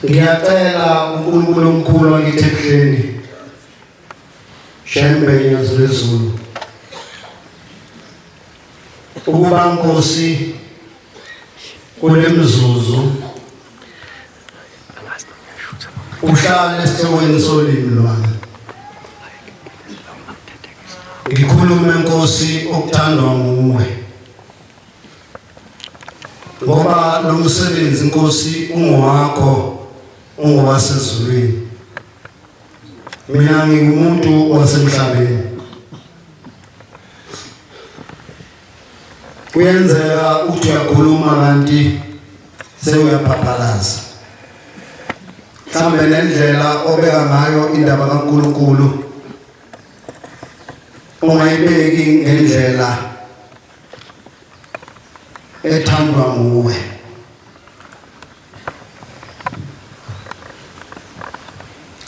Ngiyacela uNkulunkulu omkhulu wakithi ebuhleni Shembe yazulezulu ukuba Nkosi kulemzuzu uhlale esithekweni solimi lwami ngikhulume Nkosi okuthandwa nguwe ngoba lo msebenzi Nkosi ungowakho ungowasezulwini mina ngingumuntu wasemhlabeni kuyenzeka uthi uyakhuluma kanti sewuyaphaphalaza mhlambe nendlela obeka ngayo indaba kaNkulunkulu ungayibeki ngendlela ethandwa nguwe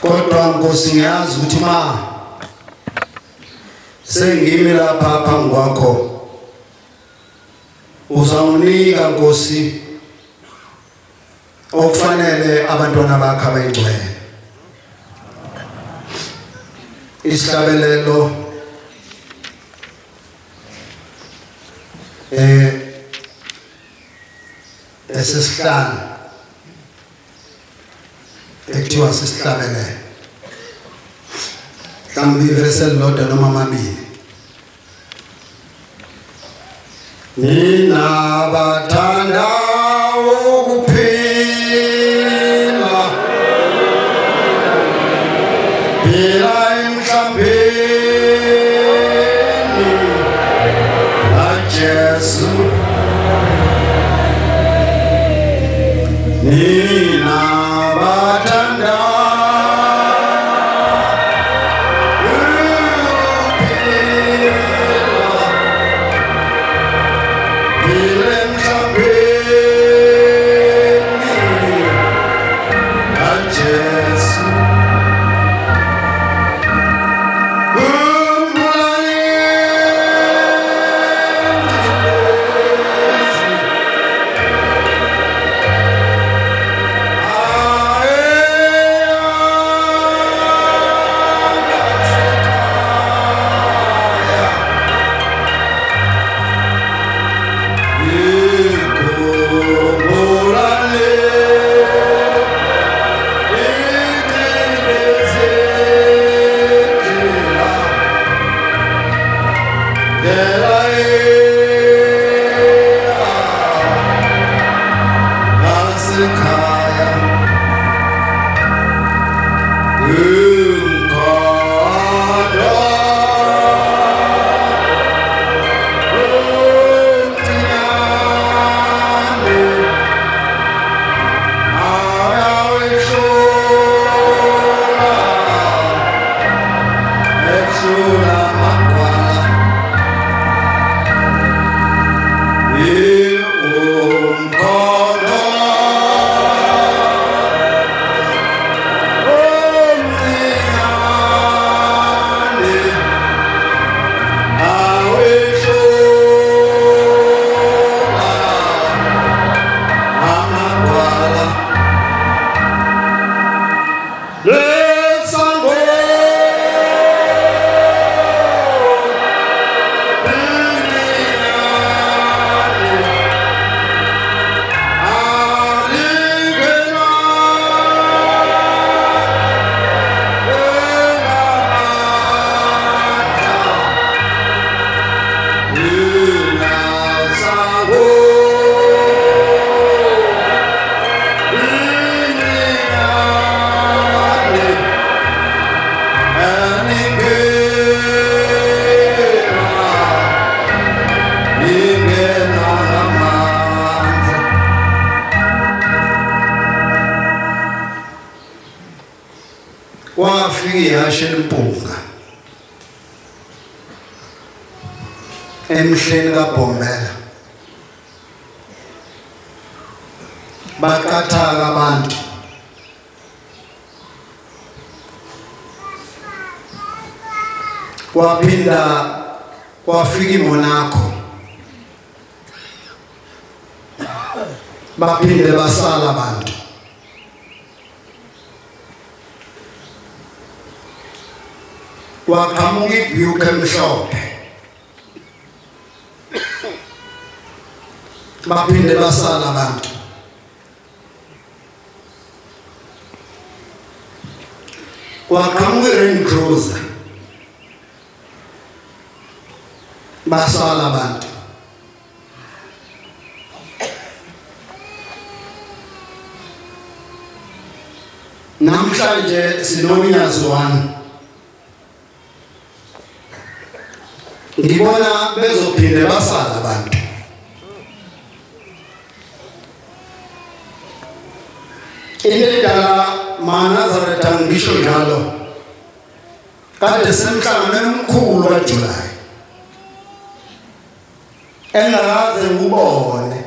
kodwa Nkosi ngiyazi ukuthi ma sengimi lapha phambi kwakho uzawunika Nkosi okufanele abantwana bakho abayingcwele isihlabelelo esesihlanu ekuthiwa sisihlabelelo mhlawumbe ivesi elilodwa noma amabili nina bathanda ukuphila phila emhlabeni kaJesu nina bathanda wafika ihashe elimpunga emhleni kaBhombela baqathaka abantu kwaphinda kwafika iMonaco baphinde basala abantu kwaqhamuka ibhuku emhlophe baphinde basala abantu. Kwaqhamuka iRange Cruiser basala abantu. Namhlanje sinomnyazi wami. Ngibona bezophinde basala abantu. Indlela maNazaretha ngisho njalo. Kade semhlangano omkhulu kaJuly. Engakaze ngubone.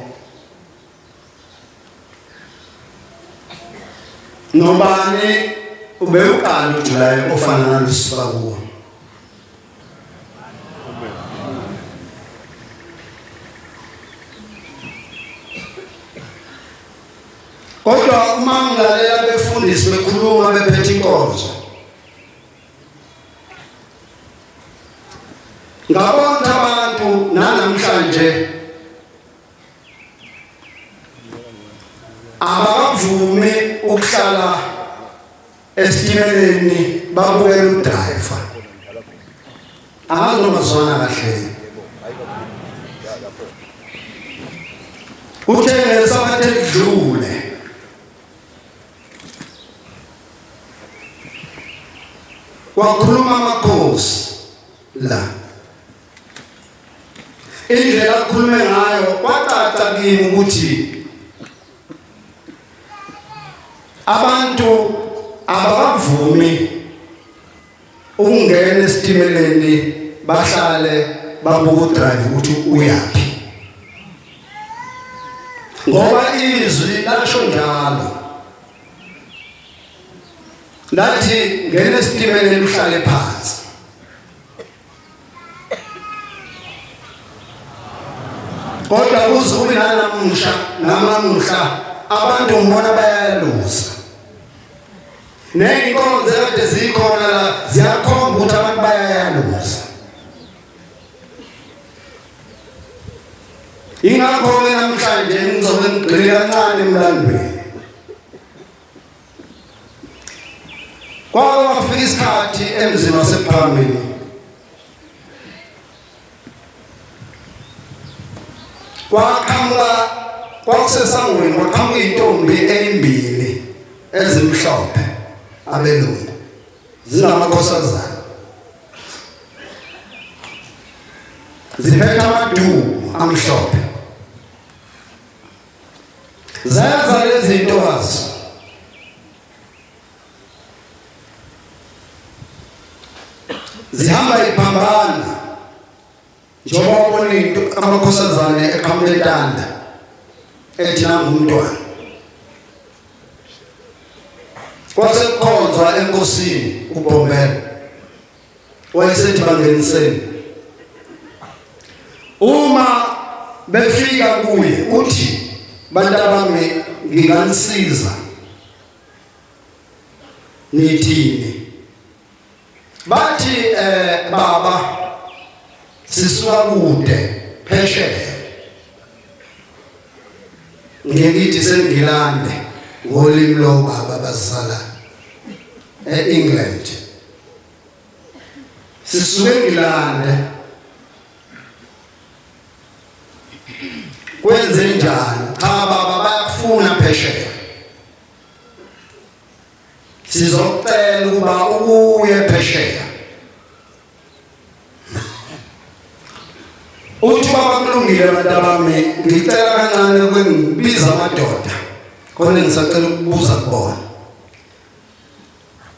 Nobani ubeyuqala uJuly ofana nalesiba kuwo. Kodwa uma ngilalela befundisi bekhuluma bephethe inkonzo, ngabona abantu namhlanje abavumi ukuhlala esitimeleni babukela udriver. Angazona kahle. Uthe ngesabathe edlule wakhuluma amakhosi la. Indlela akhulume ngayo kwacaca kimi ukuthi abantu abavumi ukungena esitimeleni bahlale babuka udrive ukuthi uyapi. Ngoba izwi lasho njalo. Lathi ngene esitimeleni uhlale phansi. Kodwa uzulu namuhla abantu ngibona bayaluza. Neyinkonzo kade zikhona la ziyakhomba ukuthi abantu bayaluza. Ingakho namhlanje ngizobe ngigxile kancane emlandweni. Kwafika isikhathi emzini wasePhalameni kwakusesangweni kwaqhamuka intombi ezimbili ezimhlophe abelungu zinamakhosazana ziphethe amaduku amhlophe. Zaza lezi zintokazi zihamba iphambana njengoba ubona into amakhosazane eqhamuka entanda ethi nangumntwana. Kwase kukhonzwa enkosini uBhombela wayesethi bangeniseni. Uma befika kuye uthi bantabami nginganisiza nithini. Bathi baba sisuka kude phesheya. Ngiyithi sengilande ngolimi lo baba bazala eEngland. Sisuke ngilande kwenze njani? Cha baba bayafuna phesheya. Sizocela ukuba uye phesheya. Uthi baba kulungile bantabami ngicela kancane ukwengibiza amadoda khona ngisacela ukubuza kubona.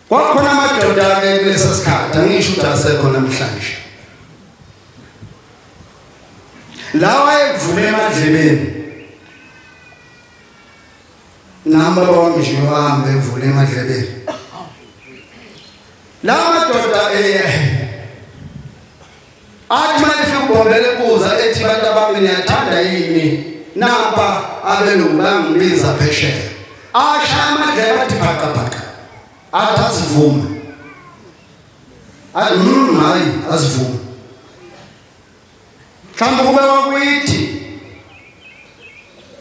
Kwakhona amadoda ke kulesi sikhathi angisho ukuthi asekho namhlanje. Lawa evule emadlebeni namba wami nje wami evule emadlebeni. Lawa madoda athi manje uBhombela ebuza ethi bantabami niyathanda yini? Napa abelungu bangibiza phesheya. Ashaya amadlebe athi phaka phaka. Athi asivuma. hayi asivume. Mhlawumbe kube wakwithi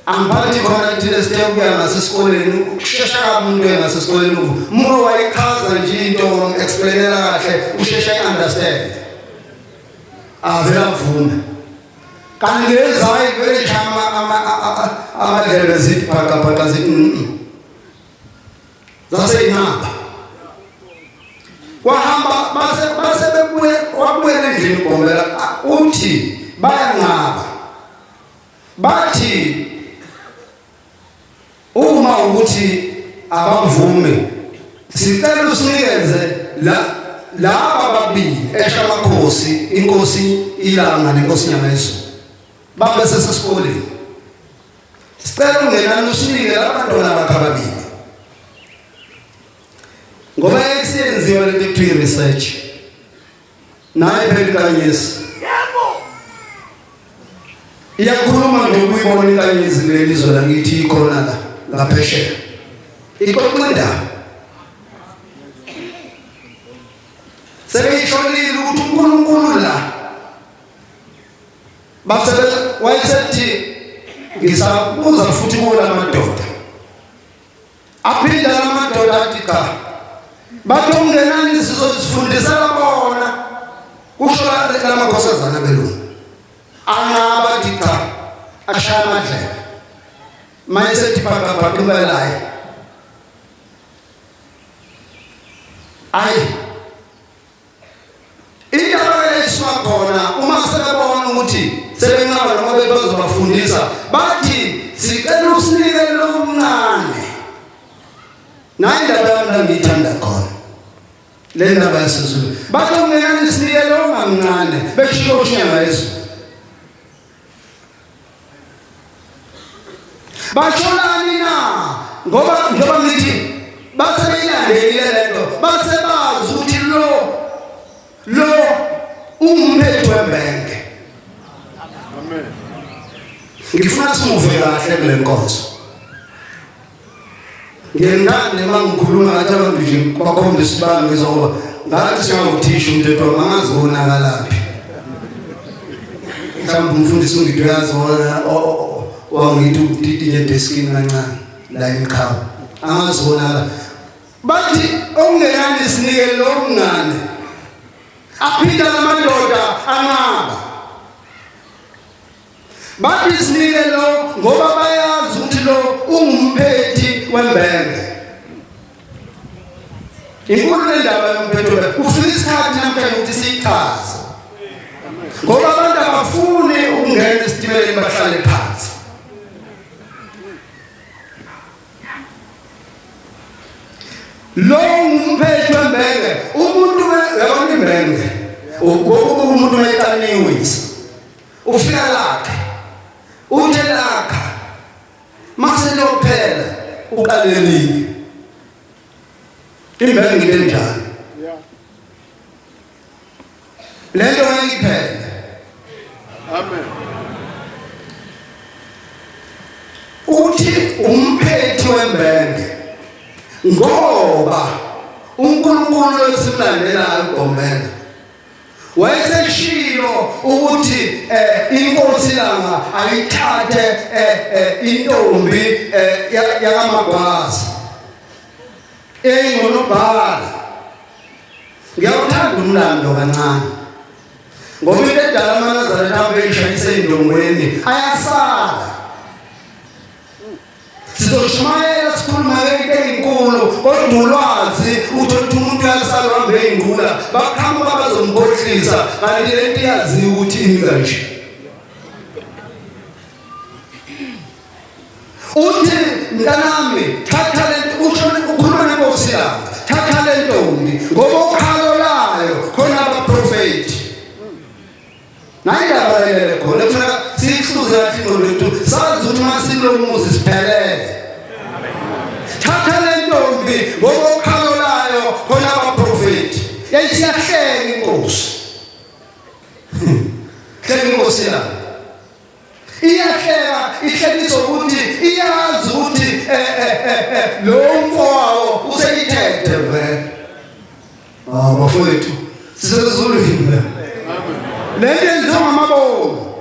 amphathi khona thina sithe ukuya ngasesikoleni ukushesha kamuntu ngasesikoleni uma wayichaza nje into explainela kahle ushesha i-understand avela vume. Kanti lezayi vele chama amadlebe zithi phaka zithi zaseyinqaba wahamba base wabuye endlini uGombela uthi bayanqaba bathi uma ukuthi abavume sicela usinikeze laba babili eshamakhosi inkosi ilanga nenkosi Nyamezulu babe sesesikoleni sicela ungenani usinike labantwana bakhe ababili ngoba esenziwa lento ekuthiwa research naye phela inkanyezi iyakhuluma nje ukuyibona inkanyezi lelizwe langithi ikhona la ngaphesheya ixoxa indaba sebeyishonile ukuthi uNkulunkulu la wayesethi ngisabuza futhi kuwo lamadoda aphinda lamadoda athi cha bathi ungenani sizozifundisa bona kusho lamakhosazana belungu anqaba athi cha ashaya amadlebe mayesethi phaka ibalayo ayi indaba yeswa khona uma sebebona ukuthi sebenqaba noma bezobafundisa bathi sicela usinike lo mncane nayi indaba yami ngiyithanda khona le ndaba yesiZulu bathi ungenani sinike lo mncane beshiyo uShinyamezulu bashonani na ngoba njengoba ngithi baseyilandelile lento basebazi ukuthi lo umphethu wembenge. Amen. Ngifuna simuve kahle kule nkonzo. Ngengane mangikhuluma ngathi abantu nje bakhombisa ibanga ngizoba ngathi singawuthisha umthetho mangazi wonakalaphi. Mhlawumbe umfundisi ungithi uyazi wangithi udidile deskini kancane la emkhaya angazi wonakala bathi ongenani sinike lo mncane aphinda lamadoda anqaba bathi sinike lo ngoba bayazi ukuthi lo ungumphethi wembenge. Inkulu indaba yomphetho ufika isikhathi namhlanje ukuthi siyichaze ngoba abantu abafuni ukungena esitimeleni bahlale phansi. Lo umphethu wembenge umuntu yabona imbenge umuntu wetaniwisa ufika lakhe uthe lakha mase lophela uqalelile imbenge ngenjani lento ayiphela. Amen. Uthi umphethi wembenge ngoba uNkulunkulu esimlandelayo uGombela wayeseshilo ukuthi inkosi langa ayithathe intombi yakaMagwaza engonobhala. Ngiyawuthanda umlando kancane ngoba into edala amaNazaretha ahambe ishayise indongweni ayasala. Sizoshumayela sikhuluma ngento enkulu kodwa ulwazi uthola umuntu uyasala uhambe eyingqula bakhamba bazombhohlisa kanti lento iyazi ukuthi inganje. Uthi mntanami thatha lento ukhuluma nenkosi yakho thatha le ntombi ngoba ukhalo layo khona abaprofeti nayi indaba lele khona kufanele siyihluze kahle ingqondo yethu sazi ukuthi masilo umuzi siphelele. Thatha le ntombi ngoba ukhalo layo khona abaprofeti yayisiyahleka inkosi hleka inkosi yakho iyahleka ihlekisa ukuthi iyazi ukuthi lo mfowabo useyithethe vele bafowethu sezulwini le nto yenziwa ngamabomu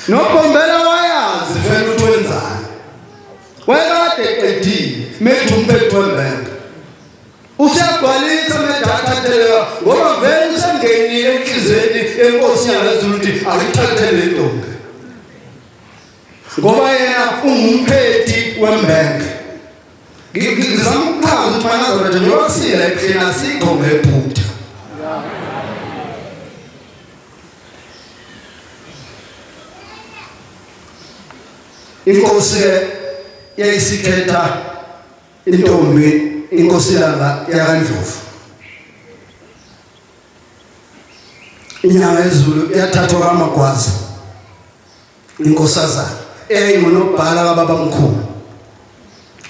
noBombela wayazi vele ukuthi wenzani wekade eqedile methi umphetho wembenga usiyagcwalisa medatha telewa ngoba vele usengenile enhlizweni enkosi yaZulu ukuthi akuthathele le ntombi ngoba yena ungumpethi wembenga ngizama ukuchaza ukuthi Manazarete njengoba sila ebuhleni asikho ngephutha inkosi yayisikhetha intombi iNkosilanga yaNdlovu inyanga yezulu yathathwa kaMagwaza inkosazana eyayingunobhala kababamkhulu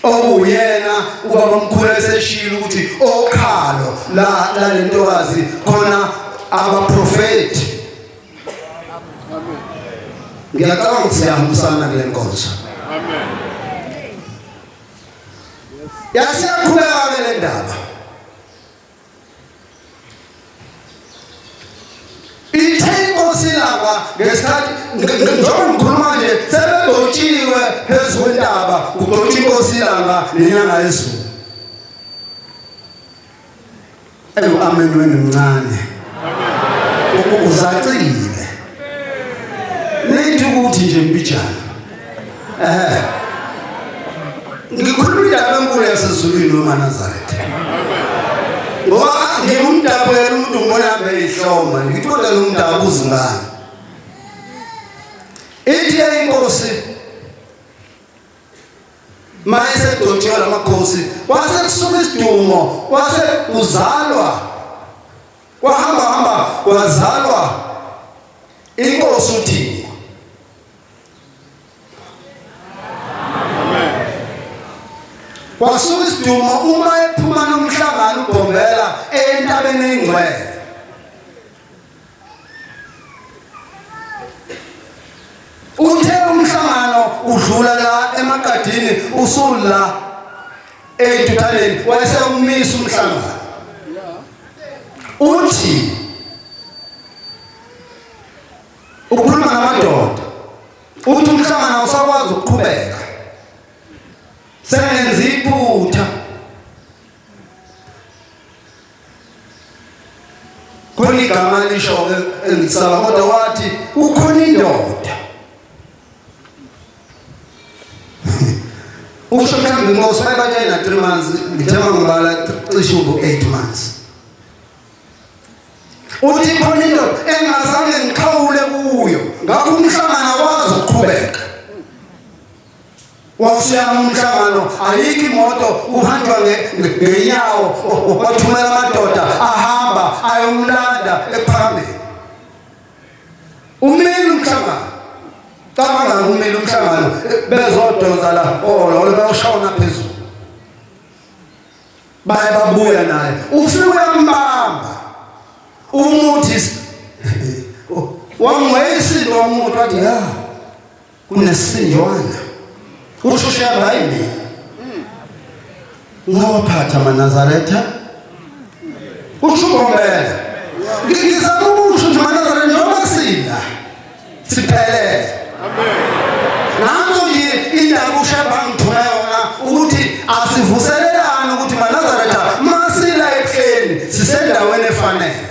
okuyena ubabamkhulu eseshilo ukuthi okhalo la lentokazi khona abaprofeti ngiyacabanga ukuthi siyahambisana kule nkonzo amen yasiyaqhubeka le ndaba ithe iNkosilanga ngesikhathi njengoba ngikhuluma nje sebegotshiwe phezu kwentaba kugotshwa iNkosilanga nenyanga yezulu amen wena mncane uzacile nithi ukuthi nje mbijana ngikhuluma indaba enkulu yasezulwini noManazarete ngoba ngimdabu yena umuntu ngibona hambe ihloma ngithi kodwa lo mdabu uzingane ithi inkosi mayese dotshiwa lamakhosi wase kusuka isidumo wase uzalwa kwahamba kwazalwa inkosi uthi kwasuka isidumo uma ephuma nomhlangano uBombela entabeni engcwele uthe umhlangano udlula la emagadini usula eduthaleni wase umisa umhlangano uthi ukhuluma namadoda uthi umhlangano usakwazi ukuqhubeka sengenza iphutha khona igama lisho engisaba kodwa wathi ukhona indoda usho mhlawumbe inkosi bayibatshela 3 months ngithema ngibala cishe 8 months uthi khona indoda engazange ngikhawule kuyo ngakho umhlangano akwazi ukuqhubeka wawusiyama umhlangano ayikho imoto uhanjwa ngenyawo wathumela amadoda ahamba ayomlanda ephambili umeli umhlangano cabanga umeli umhlangano bezodonza la lo bayashona phezulu babuya naye ufike uyambamba umuthi wangwesi lo muntu wathi ya kunesinjwana ushusha bayini ngawaphatha Manazarete ushubombela ngizama ukusho nje Manazarete noma sina siphelele amen nanzo nje indaba ushaba ngithona yona ukuthi asivuselelana ukuthi Manazarete masila ekheni sisendaweni efanele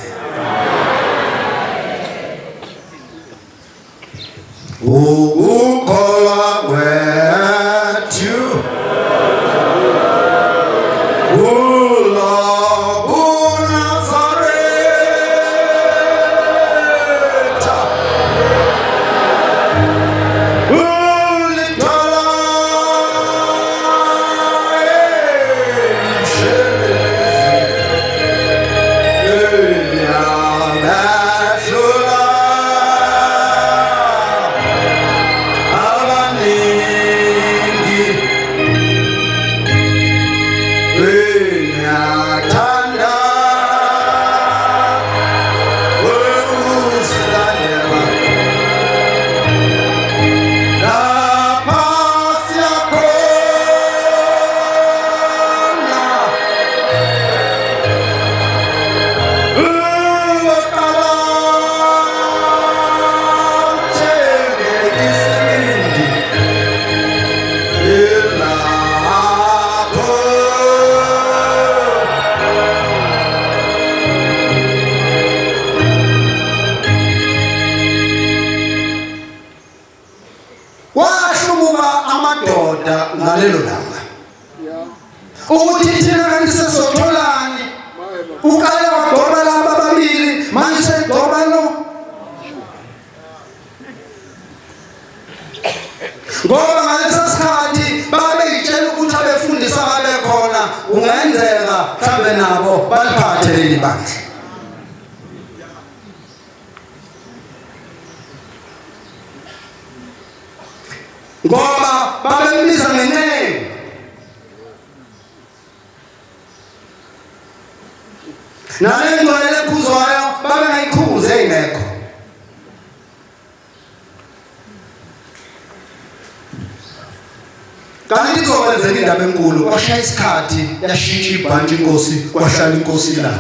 ukholwa kwethu ngalelo langa ukuthi thina kanti sesotholani ukale wadoba laba babili manje sedoba lo ngoba ngalesa sikhathi babeyitshela ukuthi abefundisa abekhona ungenzeka mhlambe nabo baliphathe leli bandla ngoba babembiza ngencengo nale ngcwele ephuzwayo babengayikhuze ingekho kanti kuzokwenzeka indaba enkulu kwashaya isikhathi yashintsha ibhantshi inkosi kwahlala inkosi la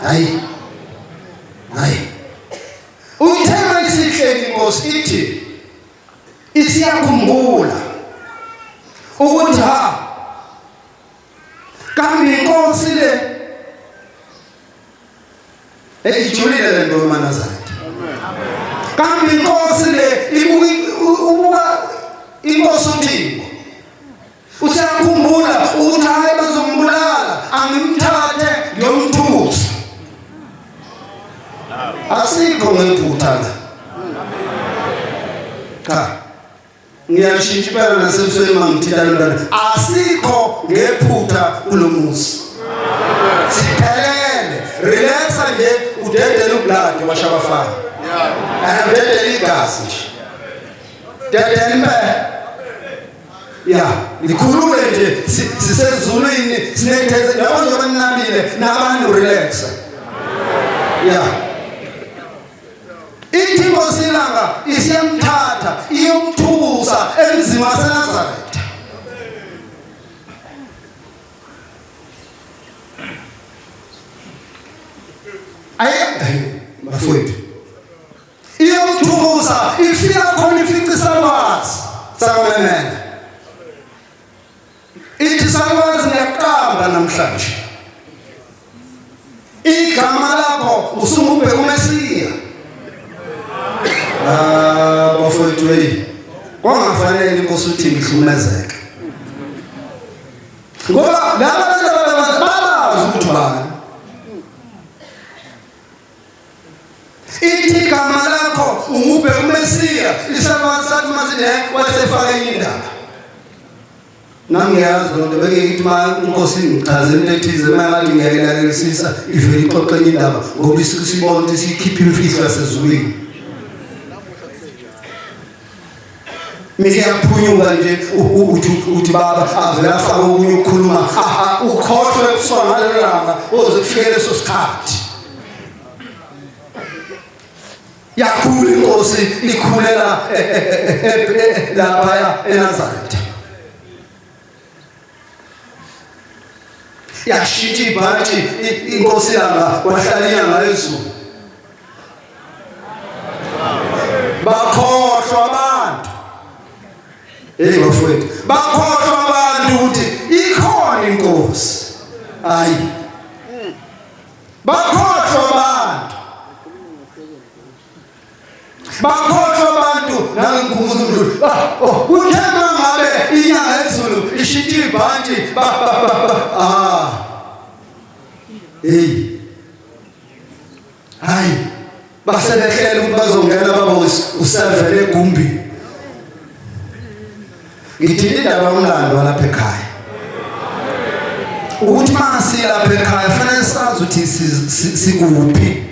hayi uyithema isihleli inkosi ithi isiyakhumbula ukuthi kambe inkosi le ejulile le nto yoManazaretha kambe inkosi le ibuka inkosi uThixo usiyakhumbula ukuthi hayi bazombulala angimthathe ngiyomthusa asikho ngephutha la cha ngiyashintsha impela nasebusweni mangithila lona asikho ngephutha kulomuzi siphelele relaxa nje udedele ublood washabafana udedele igazi nje dedele impela likhulume nje sisezulwini sinetheze nabo nje banamile nabantu relaxa ithi inkosi ilanga isiyamthatha iyomthusa emzini waseNazaretha bafowethu iyomthusa ifika khona ifica isalwazi sakamemene ithi salwazi ngiyaqamba namhlanje igama lakho usungubheka uMesiya bafowethu kwangafanele inkosi uthi ngihlukumezeke ngoba laba bantu babazi ukuthi bani ithi igama lakho ungubheka uMesiya isalwazi sathi masine wasefaka indaba nami ngiyazi lonto bengithi ma inkosi ngichaze into ethize mangathi ngiyayilalelisisa ivele ixoxe indaba ngoba isibona ukuthi sikhiphe imfihlo yasezulwini ngiyaphunyuka nje uthi baba avela afaka okunye ukukhuluma ukhohlwe kusona ngalelo langa oze kufike leso sikhathi yakhula inkosi ikhulela lapha eNazaretha yashintsha ibhantshi inkosi yanga wahlala inyanga yezulu bakhohlwa abantu bafowethu bakhohlwa abantu ukuthi ikhona inkosi hayi bakhohlwa abantu nangikhumbuza umuntu uthema ngabe inyanga yezulu ishintsha ibhantshi hayi basebehlela ukuthi bazongena baba usevele egumbi ngithi indaba yomlando walapha ekhaya ukuthi masiya lapha ekhaya fanele sazi ukuthi sikuphi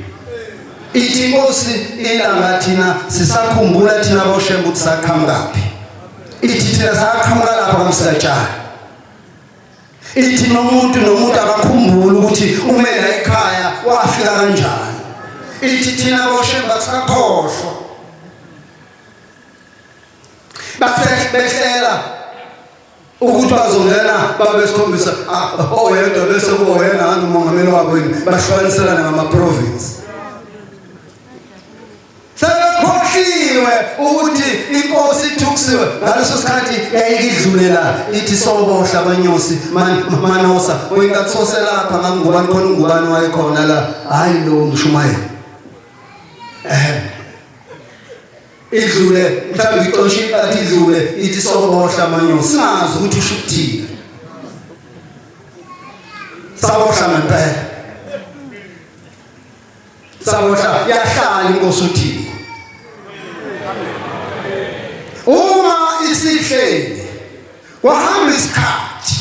ithi inkosi ilanga thina sisakhumbula thina boshembe ukuthi saqhamukaphi ithi thina saqhamuka lapha kaMsakatshana ithi nomuntu akakhumbula ukuthi umela ekhaya wafika kanjani ithi thina boshembe sakhohlwa basehlela ukuthi bazongena babesikhombisa oyedwa bese kuboyena umongameli wabo bahlukaniselana ngama-province sebekhohliwe ukuthi inkosi ithukusiwe ngaleso sikhathi yayikidlulela ithi sobohla abanyosi manosa oyinkathose lapha ngangubani khona ungubani wayekhona la hayi lo mshumayeli idlule mhlawumbe ixoshe iqathi idlule ithi sobohla manyo singazi ukuthi usho ukuthini sabohla ngempela sabohla yahlala inkosi uthini uma isihleli kwahamba isikhathi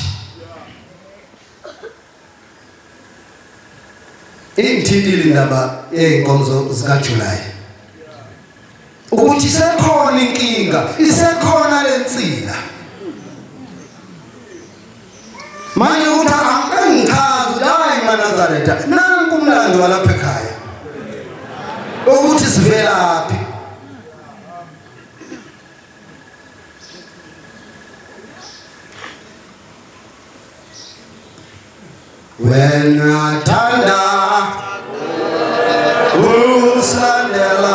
ingithintile indaba yey'nkonzo zikaJulayi ukuthi isekhona inkinga isekhona lensila manje ukuthi angichazi hayi maNazaretha nanku umlando walapha ekhaya ukuthi sivelaphi wena thanda usandela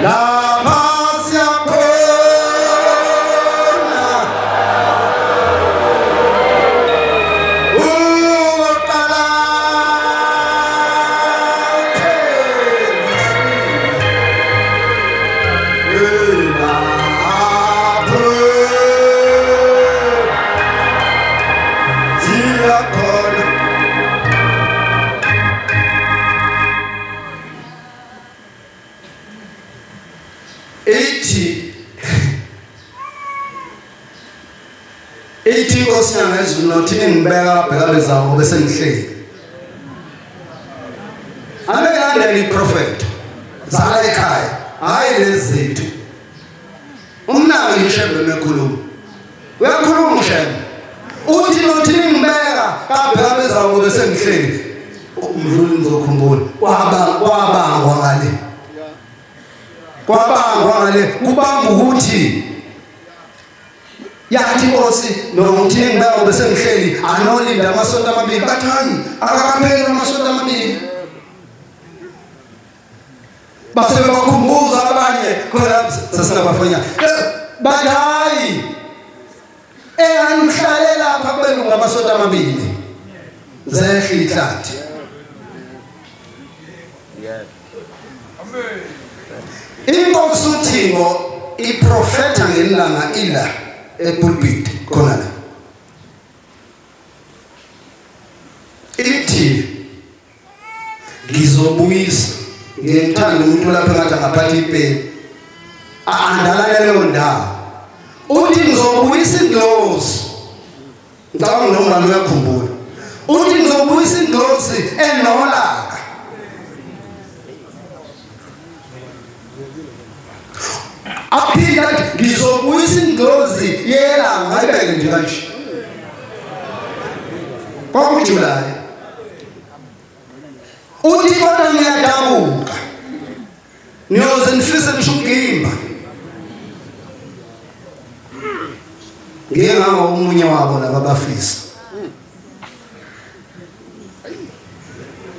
lapha siyakhona uqala ithi inkosi yangezulu nothi ningibeka bheka bezawo bese ngihleli abelandela iprofeti zala ekhaya hayi lezithu umnaki ngishembe mekhuluma uyakhuluma ngishembe uthi nothi ningibeka bheka bezawo bese ngihleli umdluli ngizokhumbula kwabangwa ngale kubanga ukuthi yathi inkosi nokuthi ngibeka bese ngihleli anolinda amasonto amabili bathi hayi akakapheli amasonto amabili base bakhumbuza abanye khona sasingabafanya bathi hayi angihlale lapha kubelungu ngamasonto amabili zehle ihlathi inkosi uThixo iprofeta ngelanga ila epulpit khona la ithi ngizobuyisa ngithanda umuntu lapha ngathi ngaphatha ipeni andalana leyo ndawo uthi ngizobuyisa ingilosi ngicabanga nomama uyakhumbula uthi ngizobuyisa ingilosi enolaka aphinda ngizobuyisa ingilosi yelanga ibeke nje kanje kwakuJulayi uthi kodwa ngiyadabuka niyoze nifise nisho ukugimba ngiyenganga umunye wabo laba bafisa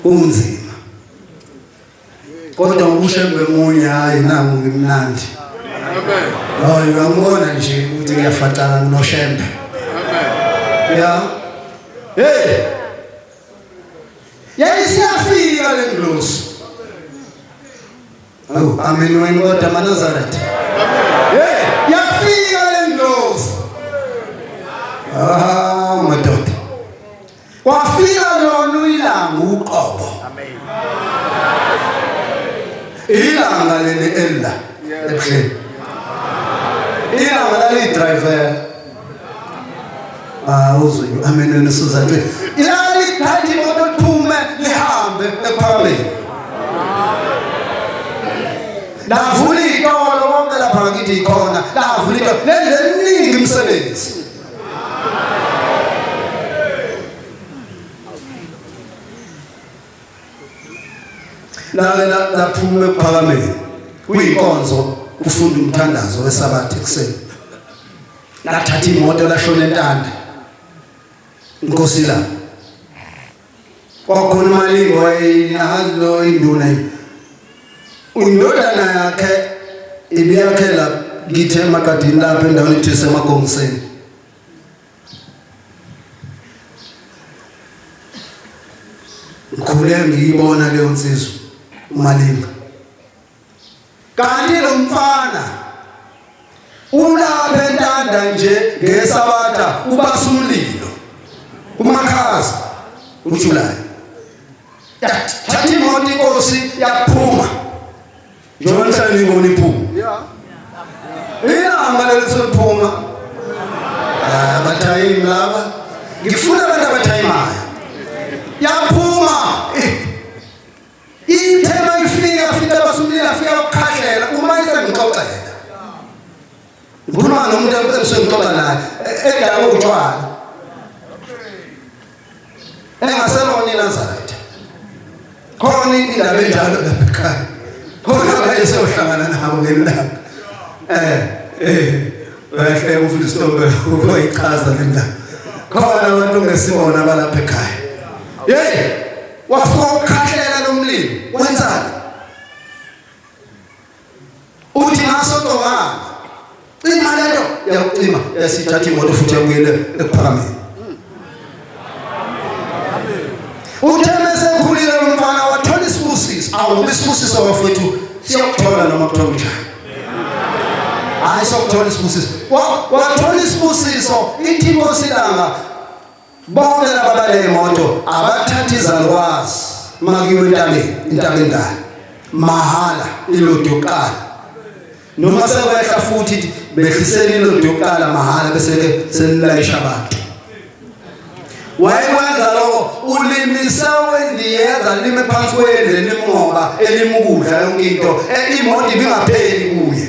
unzima kodwa ubushembe munye hayi nangu ngimnandi hayi uyambona nje ukuthi ngiyafatana noshembe ya hey yayisiyafika le nglosi amen wena kodwa maNazaretha hey yafika le nglosi madoda kwafika lona ilanga uqobo amen ilanga leli ella ebuhleni ilanga lali driver uzwe amen wena Suzanne ilali thathi imoto phume lihambe ephambili lavula itolo konke lapha ngakithi ikhona lavula itolo lenze eningi umsebenzi laphume ePhakameni kuyinkonzo ufunda umthandazo wesabatha ekseni lathatha imoto lashona eNtanda inkosi la kwakhona imali wayinazo induna indodana yakhe ibiyakhela ngithe emakadini lapha endaweni ethi semagongiseni ngikhule ngiyibona leyo nsizwa uMalinga kanti lo mfana ulapha entanda nje ngeSabatha ubasa umlilo umakhaza uJulayi thatha imoto inkosi yaphuma njengoba sanibona iphuma ilanga lelisophuma abathayimi laba ngifuna abantu abathayimayo yaphuma ithema ifika basumlila afika ukukhahlela uma isengixoxela ngikhuluma nomuntu engizongixoxa naye endawo utshwala engaselona iNazaretha khona indaba enjalo lapha ekhaya khona abaye sohlangana nabo ngelanga bahle ufuna istombe uyichaza lena khona abantu ngesibona balapha ekhaya wafika ukukhahlela lomlilo wenzani uthi nasodongana cima lento yakucima yasithatha imoto futhi yabuyela ekuphakameni uthemese ekhulile umfana wathola isibusiso awubisibusiso bafowethu siyakuthola noma kuthiwa kunjani hayi sokuthola isibusiso wathola isibusiso ithi inkosi ilanga bonke laba bale moto abathatha izalukwazi makiwe intabendala mahala ilodi yokuqala noma sekwehla futhi behlisela ilodi yokuqala mahala bese selilayisha abantu wayekwenza lokho ulimisa wendiyeza lime phansi kwendle limngoba elimukudla yonke into imoto ibingapheli kuye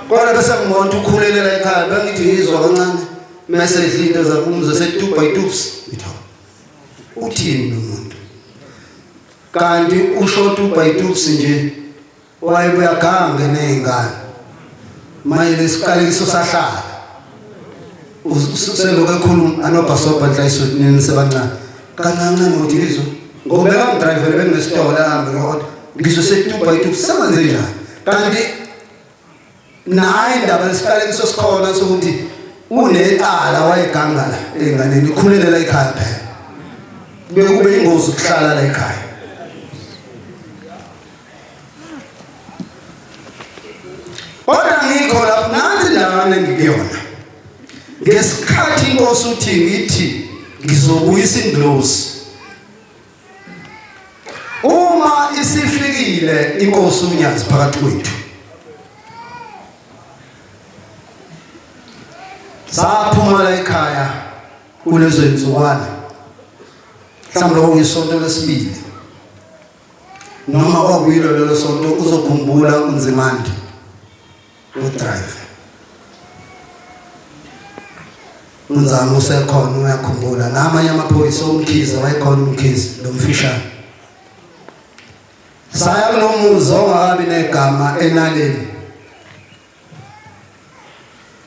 kodwa bese umuntu ukhulelela ekhaya bengithi yizwa kancane mase izinto zakumza se2 by 2 uthini umuntu kanti usho 2 by 2 nje wayebuya gange nezingane mayele isiqalekiso sahlala useloku ekhuluma anobhasobha nhlayiswe nini sebancane kancane uthi lizo ngoba ngidriver benginesitolo ahambe ngodwa ngizo se2 by 2 sebenze njani kanti naye indaba lesiqalekiso sikhona sokuthi unecala wayegangala enganeni ikhulelela ekhaya phela kube ingozi ukuhlala la ekhaya kodwa ngikho lapho nansi indaba engikuyona ngesikhathi inkosi uthi ngithi ngizobuyisa indlozi uma isifikile inkosi uNyazi phakathi kwethu saphuma la ekhaya kulezo insukwana mhlawumbe okuyisonto lesibili noma kwakuyilo lelo sonto uzokhumbula uNzimande udrive unzama usekhona uyakhumbula namanye amaphoyisa omkhize wayekhona umkhize lomfishane saya kunomuzi ongakabi negama enaleni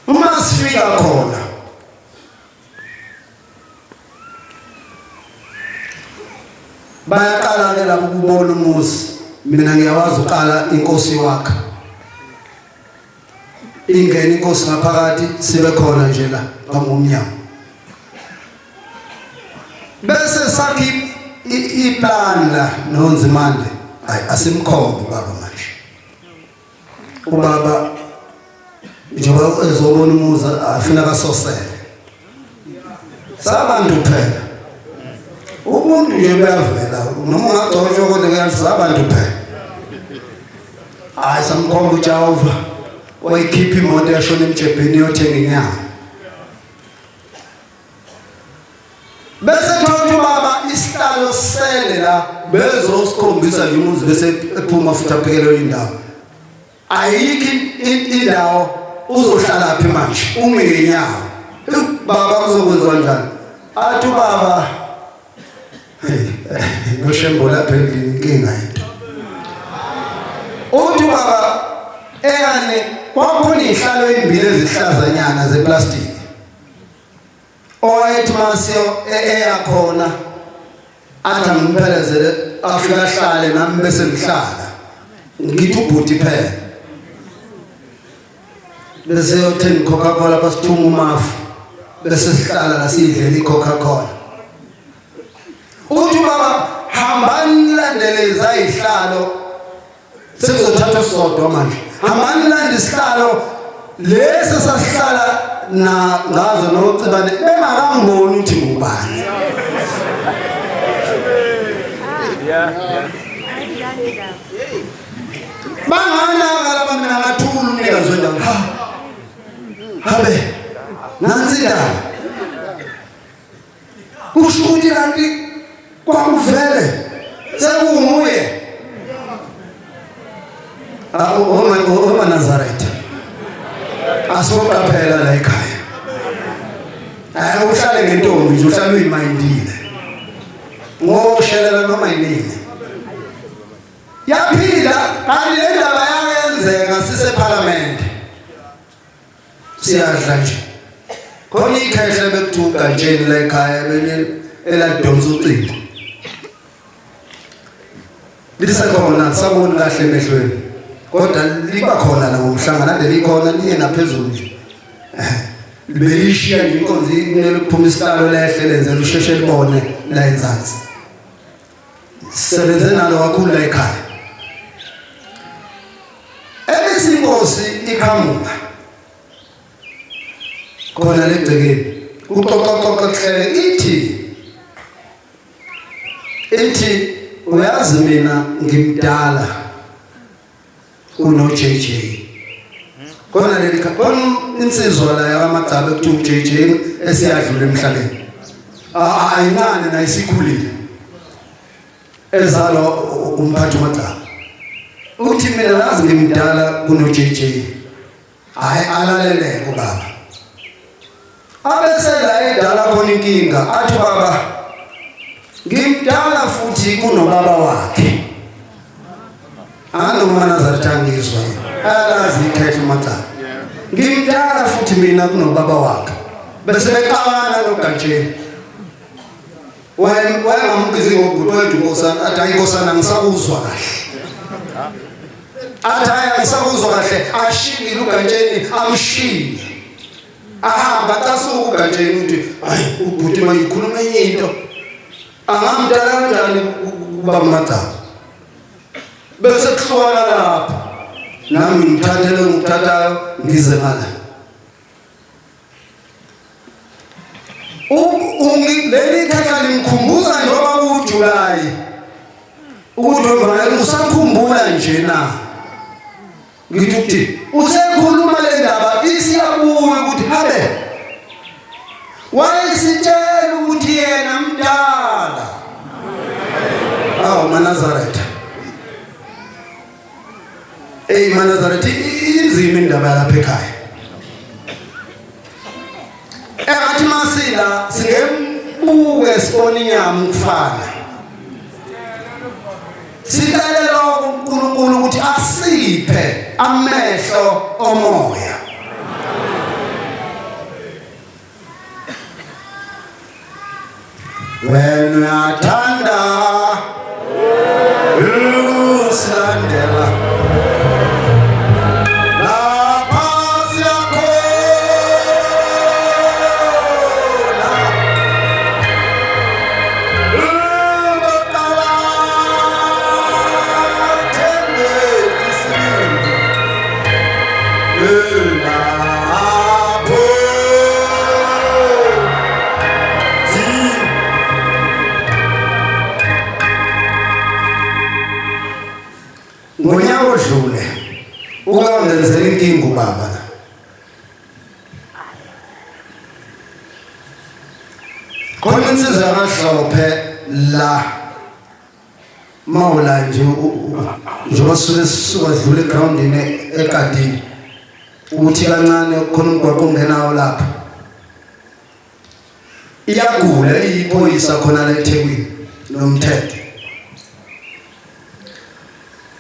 uma sifika khona bayaqala ke lapho ukubona umuzi mina ngiyawazi uqala inkosi wakhe ingene inkosi ngaphakathi sibe khona nje la ngomnyango bese sakhi iplan la noNzimande asimkhombe baba manje ubaba njengoba ezobona umuzi afuna kasosele sabantu phela ubuntu nje buyavela noma ungagcotshwa kodwa kuyaziza abantu phela hayi samkhomba uJehova wayikhipha imoto yashona emjebheni yothenga inyama bese thola ubaba isihlalo sele la bezosikhombisa nje umuzi bese ephuma futhi aphekele indawo ayikho indawo uzohlala phi manje umi ngenyawo baba uzokwenza kanjani athi baba noshembo lapha endlini inkinga yethu uthi baba eyane kwakukhona izihlalo ezimbili ezihlazanyana zeplastic owayethi masiyo eyakhona athi angiphelezele afika ahlale nami bese ngihlala ngithi ubhuti phela bese yothenga Coca-Cola basithuma umafu bese sihlala la sidlela iCoca-Cola uthi baba hambani landeleza izihlalo sekuzothatha isodwa manje hambani landa isihlalo lesi sasihlala na ngazo noCibane bengakangiboni ukuthi ngubani bangana laba mina ngathula umnikazi wendawo habe nansi indaba kusho ukuthi kanti kwakuvele sekunguye uma Nazareth asoqaphela la ekhaya uhlale ngentombi nje uhlale uyimindile ngoshelela noma yini yaphila kanti le ndaba yayenzeka sise-parliament siyadla nje khona ikhehle bekuthuka njeni la ekhaya eladonsa ucingo lisekhona saboni kahle emehlweni kodwa liba khona la ngomhlanga nade likhona liye naphezulu nje belishiya nje inkonzo kumele kuphuma isihlalo lehle lenzela usheshe libone la enzansi sebenze nalo kakhulu la ekhaya ebesinkosi iqhamuka khona legcekeni uxoxoxoxa kuhlele ithi uyazi mina ngimdala uno JJ khona leli khona insizwa la yaMagcabe ekuthiwa JJ esiyadlula emhlabeni ayincane nayisikhulile ezalo umphathi uMagcabe uthi mina lazi ngimdala kuno JJ hayi alalele ubaba abese la edala khona inkinga athi baba ngimdala futhi kunobaba wakhe anoma Nazareth angizwa alazi ikhehle uMagcabe ngimdala futhi mina kunobaba wakhe bese beqabana noGantsheni wayengambizi ngokuthi wethu nkosana athi ayikosana ngisakuzwa kahle athi ayisakuzwa kahle ashingile uGantsheni amshiye ahamba casuka uGantsheni uthi hayi ubhuti mayikhuluma into angamdala kanjani ubaba Magcabe bese kuhlwana lapha nami ngithathele ngithathayo ngize ngala leli khaya limkhumbuza njengoba kuJuly ukuthi ngivale usakhumbula nje na ngithi ukuthi usekhuluma le ndaba isiyabuya ukuthi habe wayesitshela ukuthi yena mdala maNazareth maNazareth inzima indaba lapha ekhaya engathi masila singembuke sibone inyama ukufana silalela uNkulunkulu ukuthi asiphe amehlo omoya when uyathanda ukusilandela lapha siyakhona ubaqala thembe isibindi lapho ngonyaka odlule ukangenzela inkinga ubaba khona insizwa yamahlophe la mawula nje njengoba sisuka dlula egroundini ekadini uthi kancane khona umgwaqo ongenawo lapha iyagula iyiphoyisa khona la eThekwini nomthetho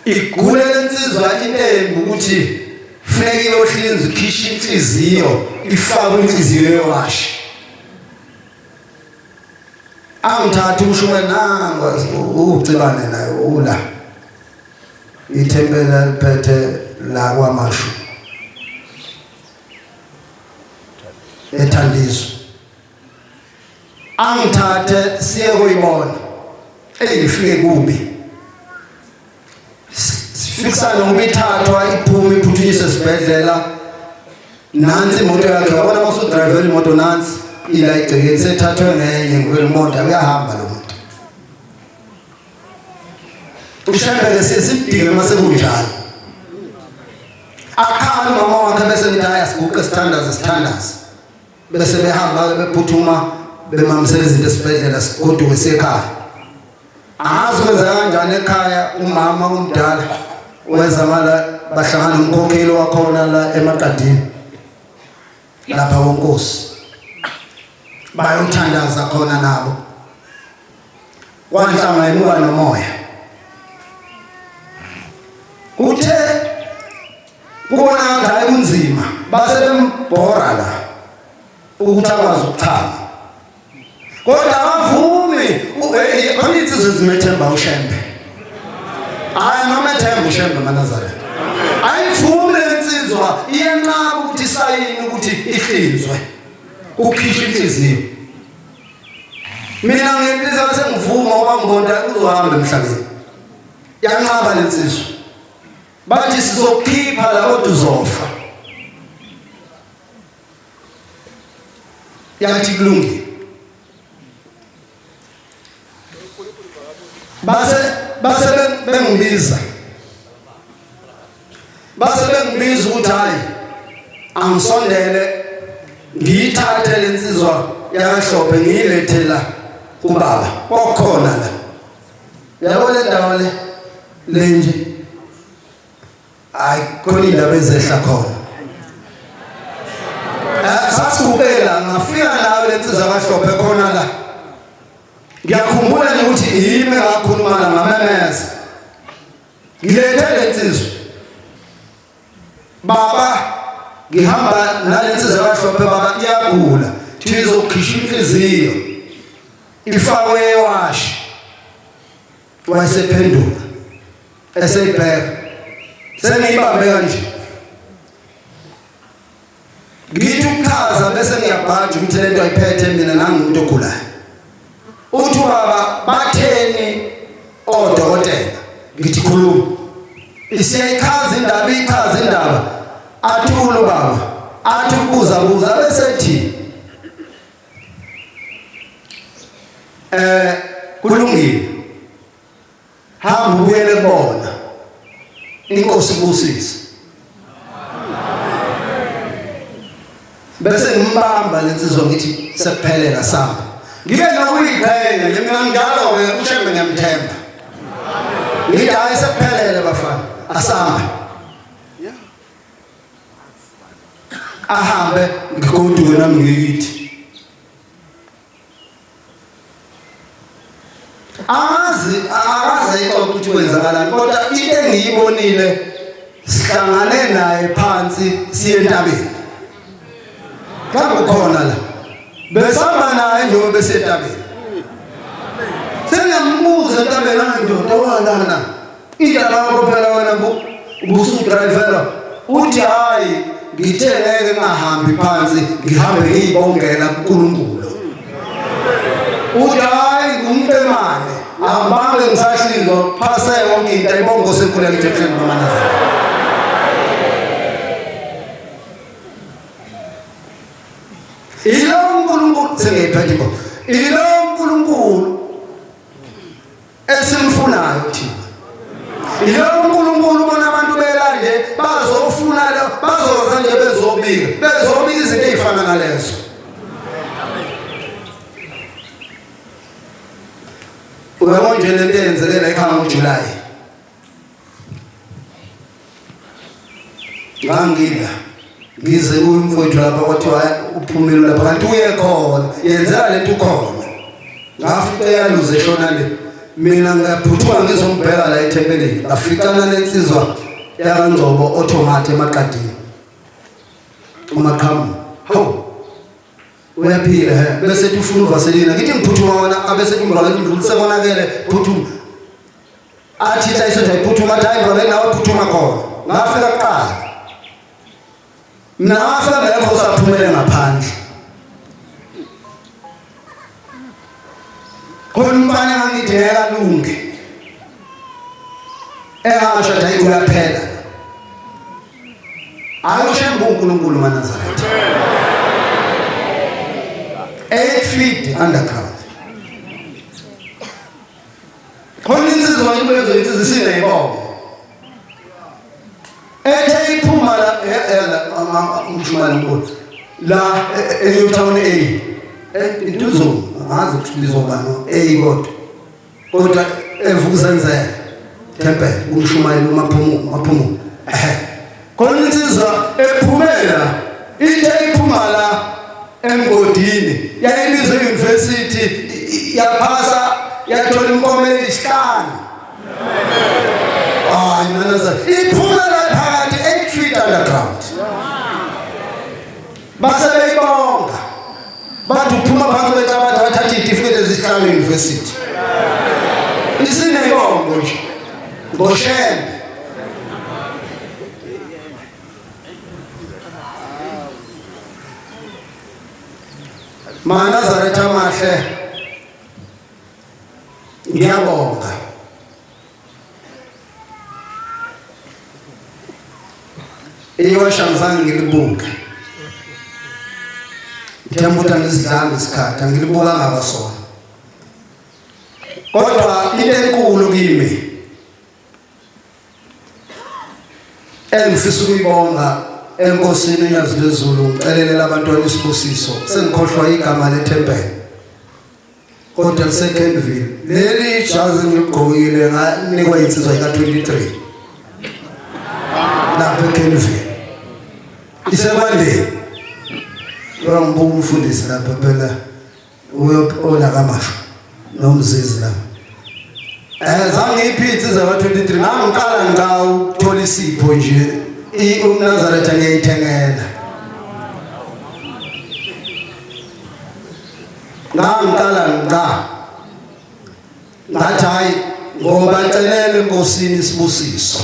igule lensizwa intembu ukuthi funeka iyohlinza ikhisha inhliziyo ifake inhliziyo yowashi angithatha ushume nanga uCibane naye ula ithempela liphethe la kwamashu ethandiso angithathe siye kuyibona eyifike kubi sifike iphikisana ngokuthathwa iphuma iphuthunyiswe esibhedlela nansi imoto yakhe wabona masudrayive imoto nansi ila igcekeni sethathwe ngenye ngwemoto uyahamba lo muntu ushembele sisidinge mase kunjalo akhala mama wakhe bese ngidaya siguqe sithandaza bese behamba bephuthuma bemamsela izinto esibhedlela sigoduke sekhaya azowenza kanjani ekhaya umama omdala wenza mala bahlangana umkhokheli wakhona la eMaqadini lapha wonkosi bayothandaza khona nabo kwanhlanga emuka nomoya uthe kubona ngathi kunzima base bembhora la ukuthi akwazi ukuchama kodwa avumi khona insizwe zimethemba ushembe hayi noma ethemba ushembe maNazaretha ayivumi insizwa iyenqaba ukuthi sayini ukuthi ihlinzwe kukhishwa inhliziyo mina ngiyenzela sengivuma ngoba ngibonda kuzohamba emhlabeni yanqaba lensizwa bathi sizokhipha la kodwa uzofa yathi kulungile base bengibiza ukuthi hayi angisondele ngiyithathe lensizwa yakaHlophe ngiyilethela kubaba kokhona la yabo le ndawo le nje hayi khona indaba ezehla khona sasikubela ngafika nawe lensizwa yakaHlophe khona la ngiyakhumbula ukuthi yimi ngakhuluma la ngamemeza ngilethe lensizwa baba ngihamba nalensizwa yakaHlophe baba iyagula thizokhishwa inhliziyo ifakwe ewashi wayesephenduka eseyibheka sengiyibambe kanje ngithi ukuchaza bese ngiyabhanja ukuthi lento ayiphethe mina nangumuntu ogulayo uthi baba batheni odokotela ngithi khuluma isiyayichaza indaba athula baba athi ukubuza bese kulungile hamba ubuyele kubona inkosi ibusise bese ngimbamba lensizwa ngithi sekuphelela samba ngibe nokuyiqhenya mina njalo ke ushembe ngiyamthemba ngithi hayi sekuphelele bafana asamba ahambe ngigoduke nami ngiyithi akaze ixoxa ukuthi kwenzakalani kodwa into engiyibonile sihlangane naye phansi siye entabeni mhlawumbe khona la besamba naye njengoba besetabeni sengiyambuza entabeni ndoda walana indaba yakho phela wena ubusudrivera uthi hayi ngithe ngeke ngahambi phansi ngihambe ngiyibongela kuNkulunkulu uthi hayi ngumqemane ambambe ngisashilo phase wonke into ayibongo sekhula ngithetheni noMaNazaretha ilo uNkulunkulu sengiyiphethe bo ilo uNkulunkulu esimfunayo thina ilo uNkulunkulu bona abantu belande bazofuna bazoza nje bezobika izinto ezifana nalezo uyabona nje lento eyenzeke la ekhaya ngoJulayi ngangila ngize kumfowethu lapha kwathiwa uphumile lapha kanti uye khona yenzela lento ukhona ngafika yaluze eshona le mina ngaphuthuma ngizombheka la eThempelini ngafikana lensizwa yakaNgcobo automatic eMaqadini umaqhamu hawu uyaphila bese ufuna uvaselina ngithi ngiphuthuma wona abese imvakela indlulise konakele phuthuma athi hlayiso ayiphuthuma athi imvakela nawe phuthuma khona ngafika kuqala ngafika ngekho saphumele ngaphandle khona umfana ngideka lunge engasho hayi uyaphela akusho uNkulunkulu maNazaretha 8 feet underground khona insizwa ibezo insizwa sineyibongo ethe iphuma la umshumane unkulu la eyotown induzo ngazi ukuthi lizobano kodwa evukuzenzela temple umshumayeli umaphumo khona insizwa ephumela ithe iphuma la emgodini yayilizwe university yaphasa yathola inkomelo isihlanu iphuma la phakathi 8 feet underground basebeyibonga bathi uphuma phansi kwecabatha bathatha itifikethi ezihlanu university isineyibongo nje ngoshembe maNazaretha amahle ngiyabonga iwashangizange ngilibuka ngiyambuta ngizidlanga isikhathi ngilibuka ngabasona kodwa into enkulu kimi engifisa ukuyibonga enkosini uNyazi lezulu ngicelelela abantwana isibusiso sengikhohlwa igama lethempeli kodwa liseKenville leli jazi ngigqokile nganikwa insizwa ka23 lapha eKenville isekwandeni ngibuka umfundisi lapha phela uyophola kamasho nomzizi la zange iphitsi zaka23 ngiqala ngawuthola isipho nje uNazaretha ngiyithengela ngiqala ngathi hayi ngoba celele enkosini isibusiso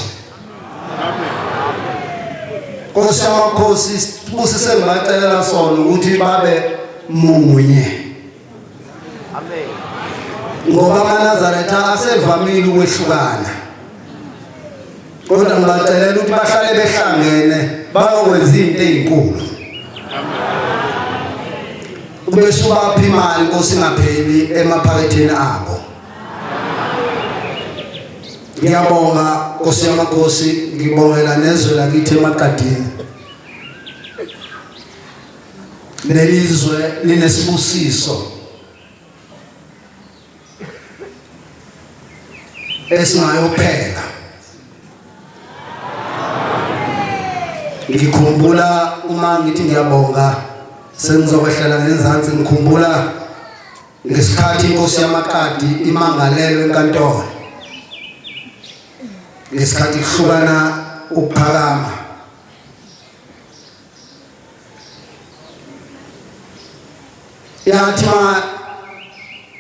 Nkosi yamakhosi sibusise ngibacelela sona ukuthi babe munye amen ngoba maNazaretha asevamile ukwehlukana kodwa ngibacelela ukuthi bahlale behlangene bayokwenza izinto ezinkulu bese ubapha imali Nkosi ngapheli emaphaketheni abo ngiyabonga Nkosi yamakhosi ngibongela nezwe lakithi eMaqadini nelizwe linesibusiso esingayophela ngikhumbula uma ngithi ngiyabonga sengizokwehlela ngenzansi ngikhumbula ngesikhathi inkosi yaMaqadi imangalelwe enkantolo ngesikhathi kuhlukana ukuphakama yathi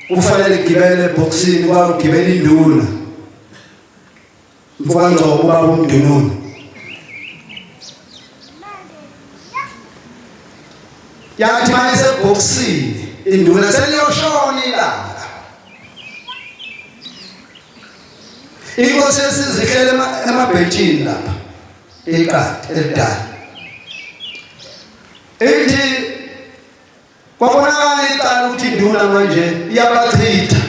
kufanele gibele boxini kwagibela induna mfoka Ngcobo ubaba uMdununu yathi mayiseboxini induna seliyoshona ilanga inkosi esizihlele emabhentshini lapha eqadi elidala ethi kwabonakala icala ukuthi induna manje iyabachitha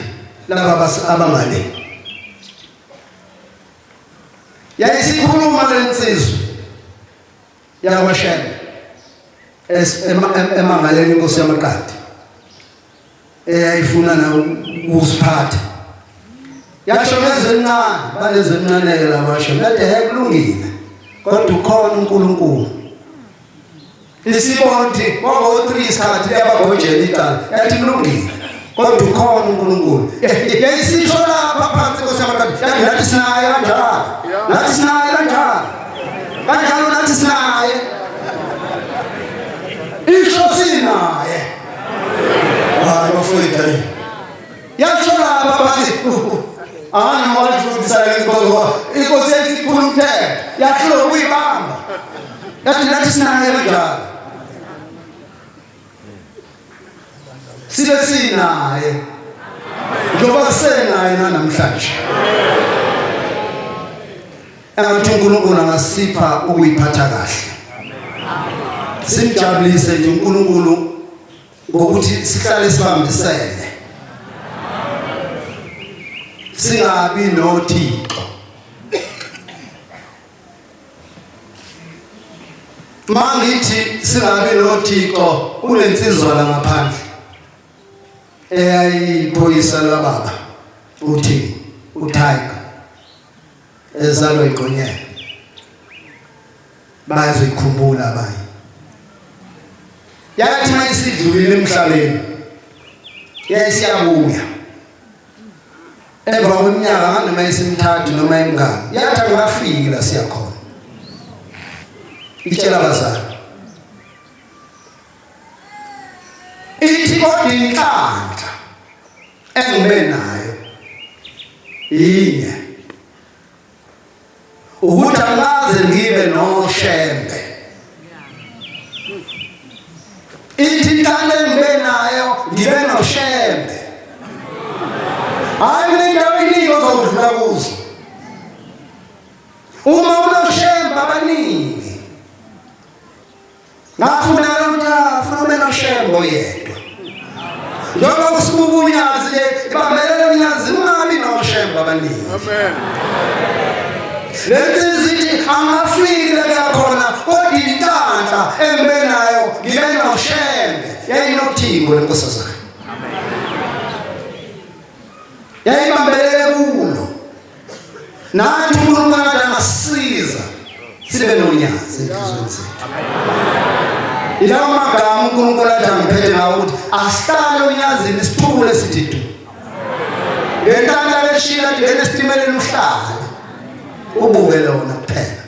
laba abangale yayisikhuluma lensizwe yakwaShembe emangaleni inkosi yaMaqadi eyayifuna na ukusiphatha yasho ngezencane balezencane labasho lethe hekulungile kodwa ukhona uNkulunkulu isibonti ngo3 isikhathi yabagojela icala yathi kulungile kodwa ukhona uNkulunkulu yayisisho lapha phansi inkosi yaMaqadi yathi nathi sinaye kanjalo nathi sinaye kanjalo nathi sinaye isho sinaye hayi bafowethu yasho lapha phansi wajudisa inkosi yayisiphula umthetho yahlula ukuyibamba yathi nathi sinaye kanjalo sibe sinaye njengoba senaye namhlanje engathi uNkulunkulu angasipha ukuyiphatha kahle. Simjabulise nje uNkulunkulu ngokuthi sihlale sibambisene. Singabi noThixo. Mangithi singabi noThixo unensizwa la ngaphandle. Eyayiphoyisa lababa uthi uTiger ezalwa iGonyela. Bayazikhumbula abanye. Yathi mayisidlulile emhlabeni. Yayisiyabuya. Emva kweminyaka nganoma esimthathu noma emingaki. Yathi angafiki la siyakhona. Itshela abazali. Ithi kodwa inhlanhla engibe nayo inye. Ukuthi angaze ngibe noShembe. Ithi inhlanhla engibe nayo ngibe noShembe. Hayi nendawo iningi ozodlula kuzo. Uma unoShembe abaningi. Ngafuna ube noShembe yedwa. Njengoba usibuka unyazi le bambelele unyazi ungabi noShembe abaningi. Amen. Lenzizithi angafiki la khona kodwa inhlanhla engibe nayo ngibe noShembe. YayinoThixo lenkosazana. Amen. Yayibambelele kulo. Nathi uNkulunkulu angasiza sibe nonyazi enhlizweni zethu. Amen. Ilawo magama uNkulunkulu athi angiphethe ngawo ukuthi asihlale unyazini sithule sithi du. Ngenhlanhla leshila nje enesitimela uhlala. Ubuke lona kuphela.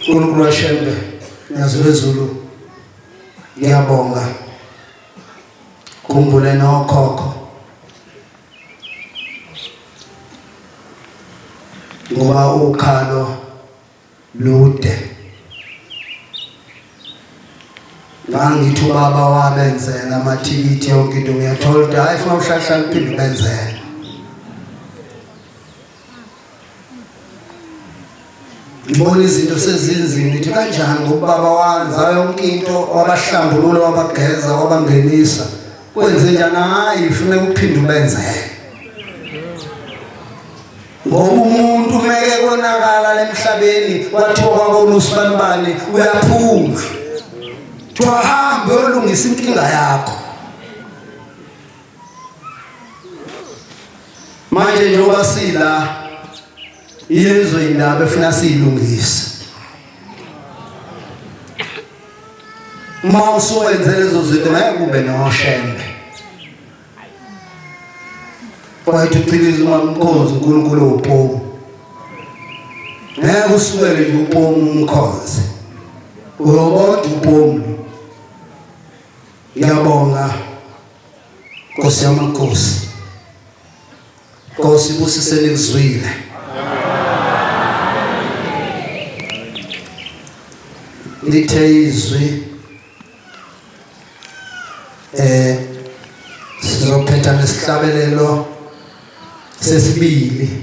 uNkulunkulu waShembe yazwezulu ngiyabonga. Khumbule nokhokho. Ngoba ukhalo lude. Ngangithi ubaba wabenzela amathikithi yonke into ngiyathola ukuthi hayi funa uhlahla liphinde benzele. Ngibona izinto sezinzima ithi kanjani ngobaba wanza yonke into wabahlambulula wabageza wabangenisa kwenze njani hayi ufune ukuphinde ubenzele. Ngoba umuntu umeke konakala emhlabeni wathiwa kwakona usibanibani uyaphuma. Tuhamba uyolungisa inkinga yakho. Manje njengoba sila ilezo indaba efuna siyilungise. Uma usuwenze lezo zinto ngeke kube noShembe. Wathi uciliza uMkhozi uNkulunkulu uPomu. Ngeke usukele nje uPomu uMkhozi. Uyobona uPomu. Ngiyabonga Nkosi yamakhosi. Nkosi busisele kuzwile. Lithe izwi sizophetha nesihlabelelo sesibili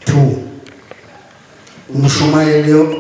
2 umshumayeli